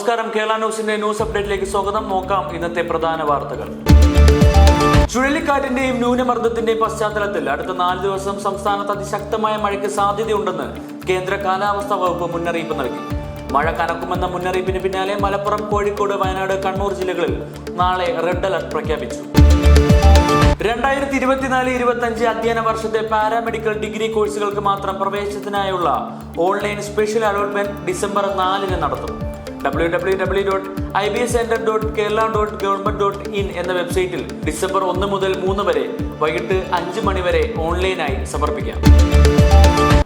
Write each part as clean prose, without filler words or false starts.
നമസ്കാരം. കേരള ന്യൂസിന്റെ ന്യൂസ് അപ്ഡേറ്റിലേക്ക് സ്വാഗതം. നോക്കാം ഇന്നത്തെ പ്രധാന വാർത്തകൾ. ചുഴലിക്കാറ്റിന്റെയും ന്യൂനമർദ്ദത്തിന്റെയും പശ്ചാത്തലത്തിൽ അടുത്ത 4 ദിവസം സംസ്ഥാനത്ത് അതിശക്തമായ മഴയ്ക്ക് സാധ്യതയുണ്ടെന്ന് കേന്ദ്ര കാലാവസ്ഥാ വകുപ്പ് മുന്നറിയിപ്പ് നൽകി. മഴ കനക്കുമെന്ന മുന്നറിയിപ്പിന് പിന്നാലെ മലപ്പുറം, കോഴിക്കോട്, വയനാട്, കണ്ണൂർ ജില്ലകളിൽ നാളെ റെഡ് അലർട്ട് പ്രഖ്യാപിച്ചു. 2024-25 അധ്യയന വർഷത്തെ പാരാമെഡിക്കൽ ഡിഗ്രി കോഴ്സുകൾക്ക് മാത്രം പ്രവേശനത്തിനായുള്ള ഓൺലൈൻ സ്പെഷ്യൽ അലോട്ട്മെന്റ് ഡിസംബർ 4-ന് നടത്തും. www.ibscenter.kerala.government.in എന്ന വെബ്സൈറ്റിൽ ഡിസംബർ 1 മുതൽ 3 വരെ വൈകിട്ട് 5 മണി വരെ ഓൺലൈനായി സമർപ്പിക്കാം.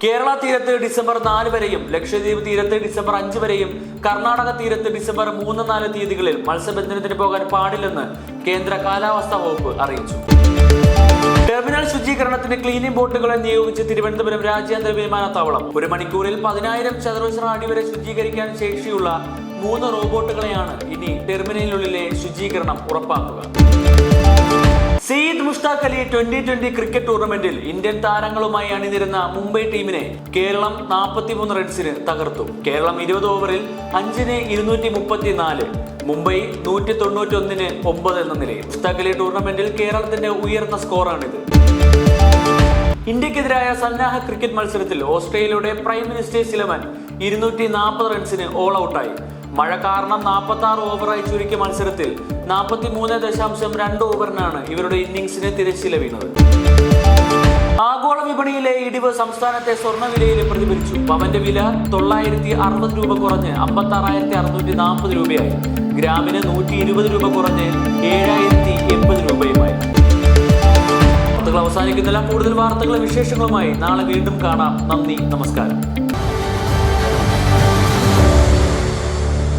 കേരള തീരത്ത് ഡിസംബർ 4 വരെയും ലക്ഷദ്വീപ് തീരത്ത് ഡിസംബർ 5 വരെയും കർണാടക തീരത്ത് ഡിസംബർ 3-4 തീയതികളിൽ മത്സ്യബന്ധനത്തിന് പോകാൻ പാടില്ലെന്ന് കേന്ദ്ര കാലാവസ്ഥാ വകുപ്പ് അറിയിച്ചു. ടെർമിനൽ ശുചീകരണത്തിന് ക്ലീനിംഗ് ബോട്ടുകളെ നിയോഗിച്ച് തിരുവനന്തപുരം രാജ്യാന്തര വിമാനത്താവളം 1 മണിക്കൂറിൽ 10,000 ചതുരശ്ര അടി വരെ ശുചീകരിക്കാൻ ശേഷിയുള്ള 3 റോബോട്ടുകളെയാണ് ഇനി ടെർമിനലിനുള്ളിലെ ശുചീകരണം ഉറപ്പാക്കുക. സയ്യിദ് മുഷ്താഖ് അലി 2020 ക്രിക്കറ്റ് ടൂർണമെന്റിൽ ഇന്ത്യൻ താരങ്ങളുമായി അണിനിരുന്ന മുംബൈ ടീമിനെ കേരളം 43 റൺസിന് തകർത്തു. കേരളം 20 ഓവറിൽ 5-ന് 234, മുംബൈ 191-ന് 9 എന്ന നിലയിൽ. മുഷ്താഖ് അലി ടൂർണമെന്റിൽ കേരളത്തിന്റെ ഉയർന്ന സ്കോറാണിത്. ഇന്ത്യക്കെതിരായ സന്നാഹ ക്രിക്കറ്റ് മത്സരത്തിൽ ഓസ്ട്രേലിയയുടെ പ്രൈം മിനിസ്റ്റേഴ്സ് 11 240 റൺസിന് ഓൾ ഔട്ടായി. മഴ കാരണം 46 ഓവറായി ചുരുക്കിയ മത്സരത്തിൽ 43.2 ഓവറിനാണ് ഇവരുടെ ഇന്നിംഗ്സിന് തിരശ്ശീല വീണത്. ആഗോള വിപണിയിലെ ഇടിവ് സംസ്ഥാനത്തെ സ്വർണ്ണവിലയിൽ പ്രതിഫലിച്ചു. പവന്റെ വില 960 രൂപ കുറഞ്ഞ് 56,640 രൂപയായി. ഗ്രാമിന് 120 രൂപ കുറഞ്ഞ് 7,080 രൂപയുമായി. വാർത്തകൾ അവസാനിക്കുന്നില്ല. കൂടുതൽ വാർത്തകളും വിശേഷങ്ങളുമായി നാളെ വീണ്ടും കാണാം. നന്ദി, നമസ്കാരം.